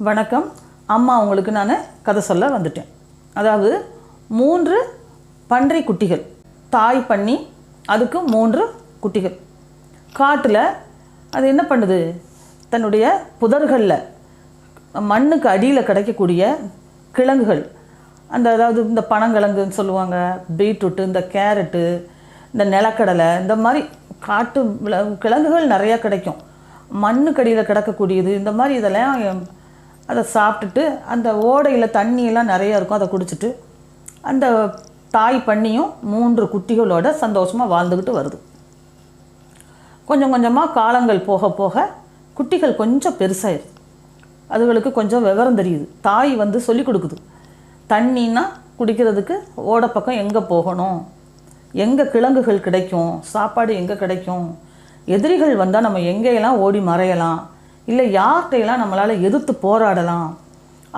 வணக்கம். அம்மா உங்களுக்கு நான் கதை சொல்ல வந்துட்டேன். அதாவது 3 பன்றி குட்டிகள், தாய் பண்ணி, அதுக்கு 3 குட்டிகள். காட்டில் அது என்ன பண்ணுது, தன்னுடைய புதர்களில் மண்ணுக்கு அடியில் கிடைக்கக்கூடிய கிழங்குகள், அதாவது இந்த பனங்கிழங்குன்னு சொல்லுவாங்க, பீட்ரூட்டு, இந்த கேரட்டு, இந்த நிலக்கடலை, இந்த மாதிரி காட்டு கிழங்குகள் நிறையா கிடைக்கும். மண்ணுக்கடியில் கிடக்கக்கூடியது, இந்த மாதிரி இதெல்லாம் அதை சாப்பிட்டுட்டு அந்த ஓடையில் தண்ணியெல்லாம் நிறையா இருக்கும், அதை குடிச்சிட்டு அந்த தாய் பண்ணியும் 3 குட்டிகளோட சந்தோஷமாக வாழ்ந்துக்கிட்டு வருது. கொஞ்சம் கொஞ்சமாக காலங்கள் போக போக குட்டிகள் கொஞ்சம் பெருசாகிடுது. அதுகளுக்கு கொஞ்சம் விவரம் தெரியுது. தாய் சொல்லி கொடுக்குது, தண்ணின்னா குடிக்கிறதுக்கு ஓடை பக்கம் எங்கே போகணும், எங்கே கிழங்குகள் கிடைக்கும், சாப்பாடு எங்கே கிடைக்கும், எதிரிகள் வந்தால் நம்ம எங்கேயெல்லாம் ஓடி மறையலாம், இல்லை யார்கிட்டையெல்லாம் நம்மளால் எதிர்த்து போராடலாம்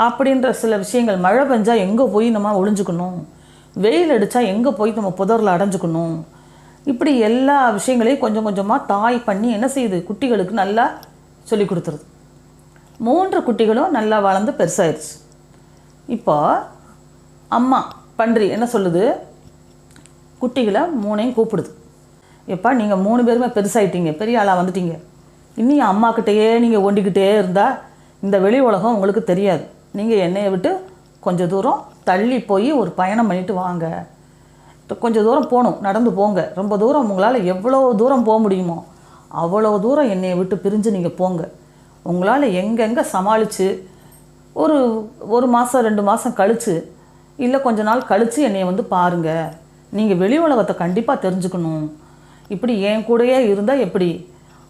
அப்படின்ற சில விஷயங்கள். மழை பெஞ்சால் எங்கே போய் நம்ம ஒளிஞ்சுக்கணும், வெயில் அடித்தா எங்கே போய் நம்ம புதரில் அடைஞ்சுக்கணும், இப்படி எல்லா விஷயங்களையும் கொஞ்சம் கொஞ்சமாக தாய் பண்ணி என்ன செய்யுது, குட்டிகளுக்கு நல்லா சொல்லி கொடுத்துருது. 3 குட்டிகளும் நல்லா வளர்ந்து பெருசாகிடுச்சு. இப்போ அம்மா பன்றி என்ன சொல்லுது, குட்டிகளை 3ஐயும் கூப்பிடுது. எப்பா நீங்கள் 3 பேருமே பெருசாகிட்டீங்க, பெரிய ஆளாக வந்துட்டீங்க, இன்னும் அம்மாக்கிட்டேயே நீங்கள் ஒண்டிக்கிட்டே இருந்தால் இந்த வெளி உலகம் உங்களுக்கு தெரியாது. நீங்கள் என்னையை விட்டு கொஞ்சம் தூரம் தள்ளி போய் ஒரு பயணம் பண்ணிட்டு வாங்க. கொஞ்சம் தூரம் போகணும், நடந்து போங்க. ரொம்ப தூரம் உங்களால் எவ்வளோ தூரம் போக முடியுமோ அவ்வளோ தூரம் என்னையை விட்டு பிரிஞ்சு நீங்கள் போங்க. உங்களால் எங்கெங்கே சமாளித்து ஒரு மாதம் 2 மாதம் கழித்து, இல்லை கொஞ்ச நாள் கழித்து என்னையை பாருங்கள். நீங்கள் வெளி உலகத்தை கண்டிப்பாக தெரிஞ்சுக்கணும். இப்படி என் கூடயே இருந்தால் எப்படி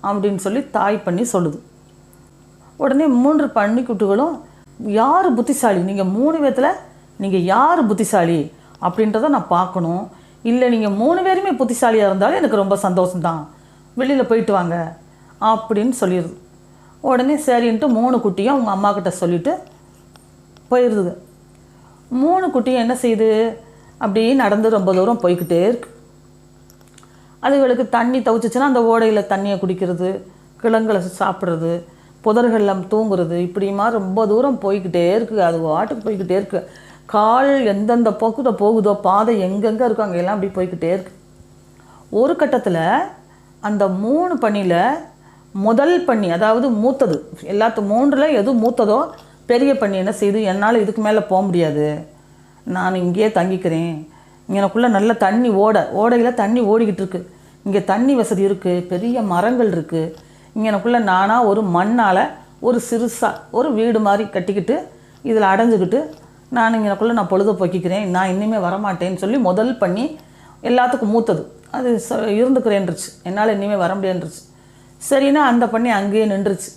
அப்படின்னு சொல்லி தாய் பண்ணி சொல்லுது. உடனே 3 பன்னிக்குட்டிகளும் யார் புத்திசாலி, நீங்கள் 3 பேத்தில் நீங்கள் யார் புத்திசாலி அப்படின்றத நான் பார்க்கணும். இல்லை நீங்கள் 3 பேருமே புத்திசாலியாக இருந்தாலும் எனக்கு ரொம்ப சந்தோஷம்தான், வெளியில் போயிட்டு வாங்க அப்படின்னு சொல்லிடுது. உடனே சரின்ட்டு 3 குட்டியும் அவங்க அம்மாக்கிட்ட சொல்லிவிட்டு போயிடுதுங்க. 3 குட்டியும் என்ன செய்யுது, அப்படியே நடந்து ரொம்ப தூரம் போய்கிட்டே இருக்கு. அதுகளுக்கு தண்ணி தவிச்சிச்சுன்னா அந்த ஓடையில் தண்ணியை குடிக்கிறது, கிழங்குகளை சாப்பிட்றது, புதர்களில் தூங்குறது, இப்படிமா ரொம்ப தூரம் போய்கிட்டே இருக்குது. அது வாட்டுக்கு போய்கிட்டே இருக்குது. கால் எந்தெந்த பக்கத்தை போகுதோ, பாதை எங்கெங்கே இருக்கோ அங்கெல்லாம் அப்படி போய்கிட்டே இருக்குது. ஒரு கட்டத்தில் அந்த 3 பன்னியில் முதல் பன்னி, அதாவது மூத்தது, 3ல் எது மூத்ததோ பெரிய பன்னி என்ன செய்யுது, என்னால் இதுக்கு மேலே போக முடியாது, நான் இங்கேயே தங்கிக்கிறேன், எனக்குள்ளே நல்ல தண்ணி ஓடையில் தண்ணி ஓடிக்கிட்டு இருக்குது, இங்கே தண்ணி வசதி இருக்குது, பெரிய மரங்கள் இருக்குது, இங்கே எனக்குள்ளே நானாக ஒரு மண்ணால் ஒரு சிறுசாக ஒரு வீடு மாதிரி கட்டிக்கிட்டு இதில் அடைஞ்சிக்கிட்டு நான் எனக்குள்ளே நான் பொழுத போக்கிக்கிறேன், நான் இனிமேல் வரமாட்டேன்னு சொல்லி முதல் பண்ணி எல்லாத்துக்கும் மூத்தது அது இருந்துக்கிறேன்ருச்சு, என்னால் இனிமேல் வர முடியாதுருச்சு. சரின்னா அந்த பண்ணி அங்கேயே நின்றுச்சு.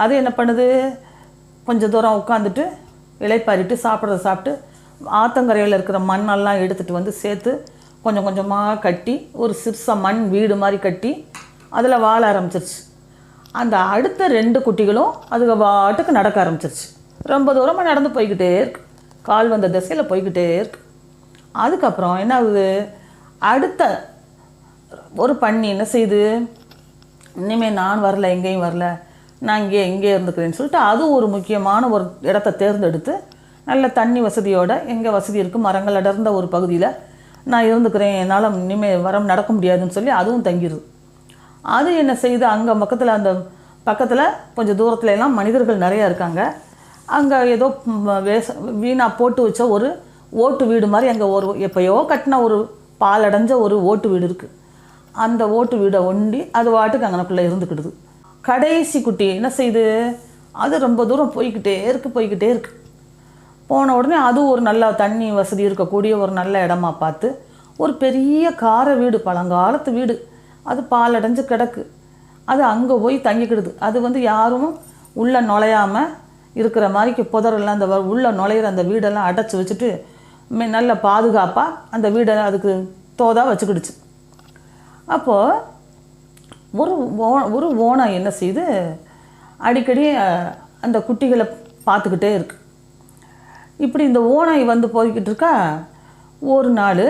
அது என்ன பண்ணுது, கொஞ்சம் தூரம் உட்காந்துட்டு இலைப்பாரிட்டு சாப்பிட்றத சாப்பிட்டு ஆத்தங்கரையில் இருக்கிற மண்ணெல்லாம் எடுத்துகிட்டு சேர்த்து கொஞ்சம் கொஞ்சமாக கட்டி ஒரு சிறுசாக மண் வீடு மாதிரி கட்டி அதில் வாழ ஆரம்பிச்சிருச்சு. அந்த அடுத்த 2 குட்டிகளும் அதுக்கு பாட்டுக்கு நடக்க ஆரம்பிச்சிருச்சு. ரொம்ப தூரமாக நடந்து போய்கிட்டே இருக்கு, கால் வந்த திசையில் போய்கிட்டே இருக்கு. அதுக்கப்புறம் என்ன ஆகுது, அடுத்த ஒரு பன்னி என்ன செய்யுது, இனிமேல் நான் வரல, எங்கேயும் வரல, நான் இங்கே இருந்துக்கிறேன்னு சொல்லிட்டு அது ஒரு முக்கியமான ஒரு இடத்த தேர்ந்தெடுத்து நல்ல தண்ணி வசதியோடு, எங்கே வசதி இருக்குது மரங்கள் அடர்ந்த ஒரு பகுதியில் நான் இருந்துக்கிறேன், என்னால் இனிமேல் நடக்க முடியாதுன்னு சொல்லி அதுவும் தங்கிடுது. அது என்ன செய்யுது, அங்கே அந்த பக்கத்தில் கொஞ்சம் தூரத்துல எல்லாம் மனிதர்கள் நிறையா இருக்காங்க. அங்கே ஏதோ வீணாக போட்டு வச்ச ஒரு ஓட்டு வீடு மாதிரி அங்கே ஒரு எப்போயோ கட்டின ஒரு பாலடைஞ்ச ஒரு ஓட்டு வீடு இருக்குது. அந்த ஓட்டு வீடை ஒண்டி அது வாட்டுக்கு அங்கனக்குள்ளே இருந்துக்கிடுது. கடைசி குட்டி என்ன செய்யுது, அது ரொம்ப தூரம் போய்கிட்டே இருக்குது. போன உடனே அது ஒரு நல்ல தண்ணி வசதி இருக்கக்கூடிய ஒரு நல்ல இடமா பார்த்து ஒரு பெரிய கார வீடு, பழங்காலத்து வீடு, அது பாலடைஞ்சு கிடக்கு. அது அங்கே போய் தங்கிக்கிடுது. அது யாரும் உள்ளே நுழையாமல் இருக்கிற மாதிரிக்கு புதரெல்லாம் அந்த உள்ளே நுழையிற அந்த வீடெல்லாம் அடைச்சி வச்சுட்டு நல்ல பாதுகாப்பாக அந்த வீடை அதுக்கு தோதாக வச்சுக்கிடுச்சு. அப்போது ஒரு ஓனாய் என்ன செய்யுது, அடிக்கடி அந்த குட்டிகளை பார்த்துக்கிட்டே இருக்கு. இப்படி இந்த ஓனாய் போய்கிட்டு இருக்கா. ஒரு நாள்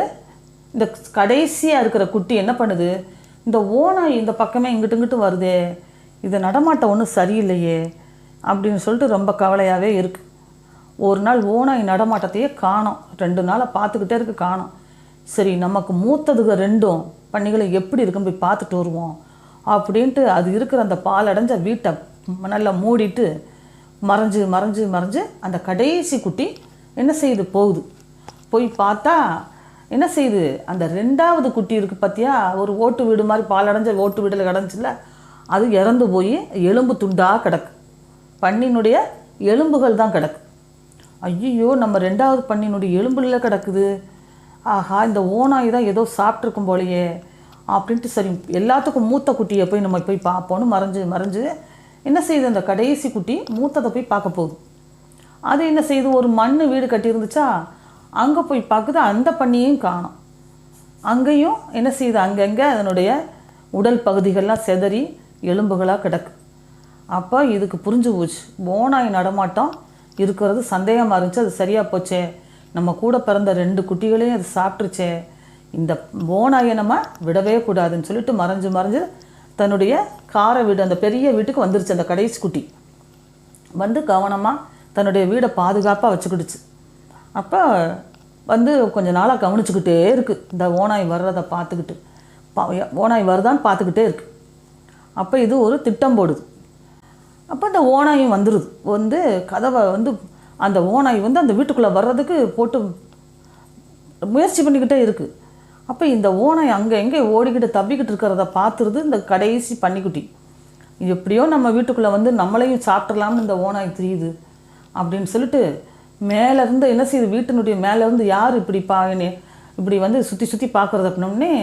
இந்த கடைசியாக இருக்கிற குட்டி என்ன பண்ணுது, இந்த ஓனாய் இந்த பக்கமே இங்கிட்டு வருதே, இதை நடமாட்டம் ஒன்றும் சரியில்லையே அப்படின்னு சொல்லிட்டு ரொம்ப கவலையாகவே இருக்குது. ஒரு நாள் ஓனாய் நடமாட்டத்தையே காணோம். 2 நாளாக பார்த்துக்கிட்டே இருக்கு, காணோம். சரி, நமக்கு மூத்ததுக 2 பன்னிகளை எப்படி இருக்குன்னு போய் பார்த்துட்டு வருவோம் அப்படின்ட்டு அது இருக்கிற அந்த பால் அடைஞ்ச வீட்டை நல்லா மூடிட்டு மறைஞ்சு மறைஞ்சு மறைஞ்சு அந்த கடைசி குட்டி என்ன செய்யுது, போகுது. போய் பார்த்தா என்ன செய்யுது, அந்த 2வது குட்டி இருக்குது பார்த்தியா, ஒரு ஓட்டு வீடு மாதிரி பால் அடைஞ்ச ஓட்டு வீடில் கிடந்துச்சுல, அது இறந்து போய் எலும்பு துண்டாக கிடக்கு. பன்னியினுடைய எலும்புகள் தான் கிடக்கு. ஐயோ, நம்ம 2வது பன்னியினுடைய எலும்புல கிடக்குது. ஆஹா, இந்த ஓனாய் தான் ஏதோ சாப்பிட்ருக்கும் போலையே அப்படின்ட்டு சரி எல்லாத்துக்கும் மூத்த குட்டியை போய் நம்ம போய் பார்ப்போன்னு மறைஞ்சு மறைஞ்சு என்ன செய்யுது, அந்த கடைசி குட்டி மூத்ததை போய் பார்க்க போகுது. அது என்ன செய்யுது, ஒரு மண் வீடு கட்டியிருந்துச்சா, அங்கே போய் பார்க்குது, அந்த பன்னியையும் காணோம். அங்கேயும் என்ன செய்யுது, அங்கங்கே அதனுடைய உடல் பகுதிகள்லாம் செதறி எலும்புகளாக கிடக்கு. அப்போ இதுக்கு புரிஞ்சு போச்சு, ஓனாய் நடமாட்டம் இருக்கிறது சந்தேகமாக இருந்துச்சு. அது சரியாக போச்சே, நம்ம கூட பிறந்த 2 குட்டிகளையும் அது சாப்பிட்ருச்சே, இந்த ஓனாயை நம்ம விடவே கூடாதுன்னு சொல்லிட்டு மறைஞ்சு மறைஞ்சு தன்னுடைய கார வீடு, அந்த பெரிய வீட்டுக்கு வந்துருச்சு. அந்த கடைசி குட்டி வந்து கவனமாக தன்னுடைய வீடை பாதுகாப்பாக வச்சுக்கிடுச்சு. அப்போ வந்து கொஞ்ச நாளாக கவனிச்சுக்கிட்டே இருக்குது, இந்த ஓனாய் வர்றதை பார்த்துக்கிட்டு, ஓனாய் வருதான்னு பார்த்துக்கிட்டே இருக்குது. அப்போ இது ஒரு திட்டம் போடுது. அப்போ அந்த ஓனாயும் வந்துடுது, வந்து கதவை வந்து அந்த ஓனாய் வந்து அந்த வீட்டுக்குள்ளே வர்றதுக்கு போட்டு முயற்சி பண்ணிக்கிட்டே இருக்குது. அப்போ இந்த ஓனாய் அங்கே எங்கே ஓடிக்கிட்டு தப்பிக்கிட்டு இருக்கிறத பார்த்துருது இந்த கடைசி பன்னிக்குட்டி. எப்படியோ நம்ம வீட்டுக்குள்ளே வந்து நம்மளையும் சாப்பிட்றலாம்னு இந்த ஓனாய் தெரியுது அப்படின்னு சொல்லிட்டு மேலேருந்து என்ன செய்யுது, வீட்டினுடைய மேலேருந்து யார் இப்படி இப்படி வந்து சுற்றி சுற்றி பார்க்குறது அப்படின்னே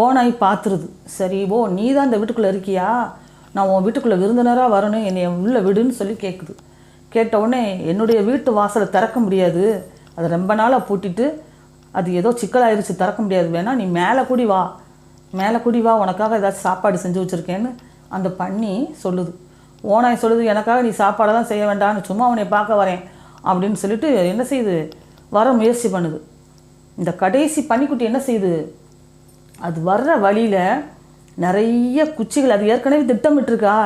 ஓனாய் பார்த்துருது. சரி, ஓ நீ தான் இந்த வீட்டுக்குள்ளே இருக்கியா, நான் உன் வீட்டுக்குள்ளே விருந்தினராக வரணும், என்னை உள்ளே விடுன்னு சொல்லி கேட்குது. கேட்டவுடனே என்னுடைய வீட்டு வாசலை திறக்க முடியாது, அதை ரொம்ப நாளாக பூட்டிட்டு அது ஏதோ சிக்கலாயிருச்சு, திறக்க முடியாது, வேணா நீ மேலே கூடி வா, மேலே கூடி வா, உனக்காக ஏதாச்சும் சாப்பாடு செஞ்சு வச்சுருக்கேன்னு அந்த பன்னி சொல்லுது. ஓனாய் சொல்லுது, எனக்காக நீ சாப்பாடெல்லாம் செய்ய வேண்டாம்னு, சும்மா அவனை பார்க்க வரேன் அப்படின்னு சொல்லிட்டு என்ன செய்யுது, வர முயற்சி பண்ணுது. இந்த கடைசி பன்னிக்குட்டி என்ன செய்யுது, அது வர்ற வழியில் நிறைய குச்சிகள், அது ஏற்கனவே திட்டமிட்டுருக்கா,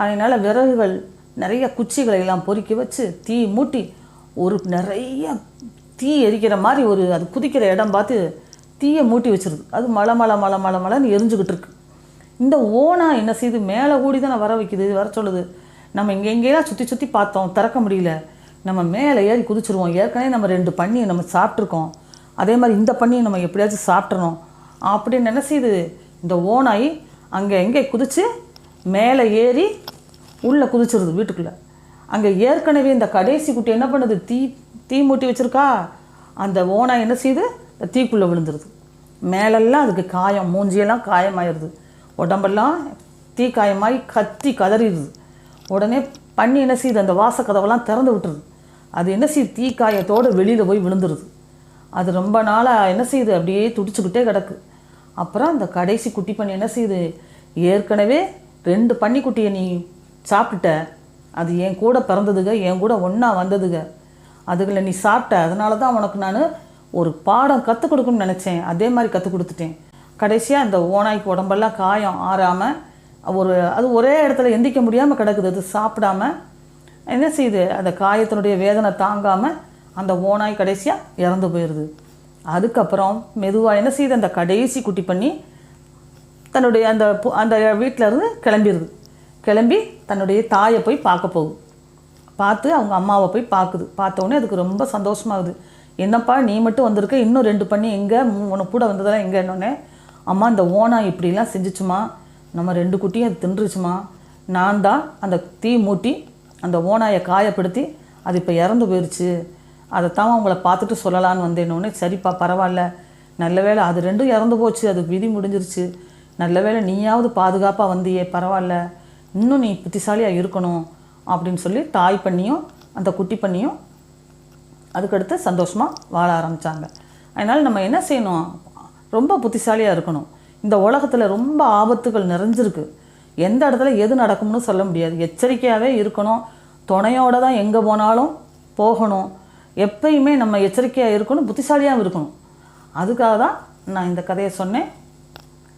அதனால் விறகுகள் நிறைய குச்சிகளை எல்லாம் பொறுக்கி வச்சு தீ மூட்டி ஒரு நிறைய தீ எரிக்கிற மாதிரி ஒரு அது குதிக்கிற இடம் பார்த்து தீயை மூட்டி வச்சிருது. அது மலை மலை மலை மலை மலைன்னு எரிஞ்சுக்கிட்டு இருக்கு. இந்த ஓனா என்ன செய்யுது, மேலே கூடி தான் வர வைக்குது, வர சொல்லுது, நம்ம எங்கெங்கேலாம் சுற்றி சுற்றி பார்த்தோம், திறக்க முடியல, நம்ம மேலே ஏறி குதிச்சிருவோம், ஏற்கனவே நம்ம 2 பன்னியை நம்ம சாப்பிட்ருக்கோம், அதே மாதிரி இந்த பன்னியை நம்ம எப்படியாச்சும் சாப்பிட்றணும் அப்படின்னு என்ன செய்யுது, இந்த ஓனாய் அங்கே எங்கே குதித்து மேலே ஏறி உள்ளே குதிச்சிருது வீட்டுக்குள்ளே. அங்கே ஏற்கனவே இந்த கடைசி குட்டி என்ன பண்ணுது, தீ மூட்டி வச்சுருக்கா, அந்த ஓனாய் என்ன செய்யுது, இந்த தீக்குள்ளே விழுந்துருது. மேலெல்லாம் அதுக்கு காயம், மூஞ்சியெல்லாம் காயமாயிருது, உடம்பெல்லாம் தீ காயமாகி கத்தி கதறிடுது. உடனே பன்னி என்ன செய்யுது, அந்த வாசக்கதவெல்லாம் திறந்து விட்டுருது. அது என்ன செய்யுது, தீ காயத்தோடு வெளியில் போய் விழுந்துருது. அது ரொம்ப நாளாக என்ன செய்யுது, அப்படியே துடிச்சுக்கிட்டே கிடக்கு. அப்புறம் அந்த கடைசி குட்டி பன்னி என்ன செய்யுது, ஏற்கனவே 2 பன்னிக்குட்டியை நீ சாப்பிட்டுட்ட, அது என் கூட பிறந்ததுங்க, என் கூட ஒன்றா வந்ததுங்க, அதுகளை நீ சாப்பிட்ட, அதனால தான் உனக்கு நான் ஒரு பாடம் கற்றுக் கொடுக்கணும்னு நினச்சேன், அதே மாதிரி கற்றுக் கொடுத்துட்டேன். கடைசியாக இந்த ஓனாய்க்கு உடம்பெல்லாம் காயம் ஆறாமல் அது ஒரே இடத்துல எந்திரிக்க முடியாமல் கிடக்குது. அது சாப்பிடாம என்ன செய்யுது, அந்த காயத்தினுடைய வேதனை தாங்காமல் அந்த ஓனாய் கடைசியாக இறந்து போயிடுது. அதுக்கப்புறம் மெதுவாக என்ன செய்யுது, அந்த கடைசி குட்டி பண்ணி தன்னுடைய அந்த வீட்டில் இருந்து கிளம்பிடுது. கிளம்பி தன்னுடைய தாயை போய் பார்க்க போகுது. பார்த்து அவங்க அம்மாவை போய் பார்க்குது. பார்த்தோன்னே அதுக்கு ரொம்ப சந்தோஷமாகுது. என்னப்பா நீ மட்டும் வந்திருக்க, இன்னும் 2 பண்ணி எங்கே, உனக்கு கூட வந்ததெல்லாம் எங்கே என்னொன்னே, அம்மா இந்த ஓனாய் இப்படிலாம் செஞ்சிச்சுமா, நம்ம 2 குட்டியும் அது தின்றுச்சுமா, நான் தான் அந்த தீ மூட்டி அந்த ஓனாயை காயப்படுத்தி அது இப்போ இறந்து போயிடுச்சு, அதைத்தான் அவங்கள பார்த்துட்டு சொல்லலான்னு வந்தேன்னொன்னே, சரிப்பா பரவாயில்ல, நல்ல வேளை அது 2 இறந்து போச்சு, அது விதி முடிஞ்சிருச்சு, நல்ல வேளை நீயாவது பாதுகாப்பாக வந்தியே, பரவாயில்ல, இன்னும் நீ புத்திசாலியாக இருக்கணும் அப்படின்னு சொல்லி தாய் பண்ணியும் அந்த குட்டி பண்ணியும் அதுக்கடுத்து சந்தோஷமாக வாழ ஆரம்பித்தாங்க. அதனால் நம்ம என்ன செய்யணும், ரொம்ப புத்திசாலியாக இருக்கணும். இந்த உலகத்தில் ரொம்ப ஆபத்துகள் நிறைஞ்சிருக்கு, எந்த இடத்துல எது நடக்கும்னு சொல்ல முடியாது, எச்சரிக்கையாகவே இருக்கணும். துணையோடு தான் எங்கே போனாலும் போகணும், எப்பயுமே நம்ம எச்சரிக்கையாக இருக்கணும், புத்திசாலியாகவும் இருக்கணும். அதுக்காக தான் நான் இந்த கதையை சொன்னேன்.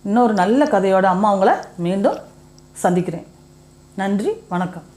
இன்னொரு நல்ல கதையோட அம்மா உங்களை மீண்டும் சந்திக்கிறேன். நன்றி, வணக்கம்.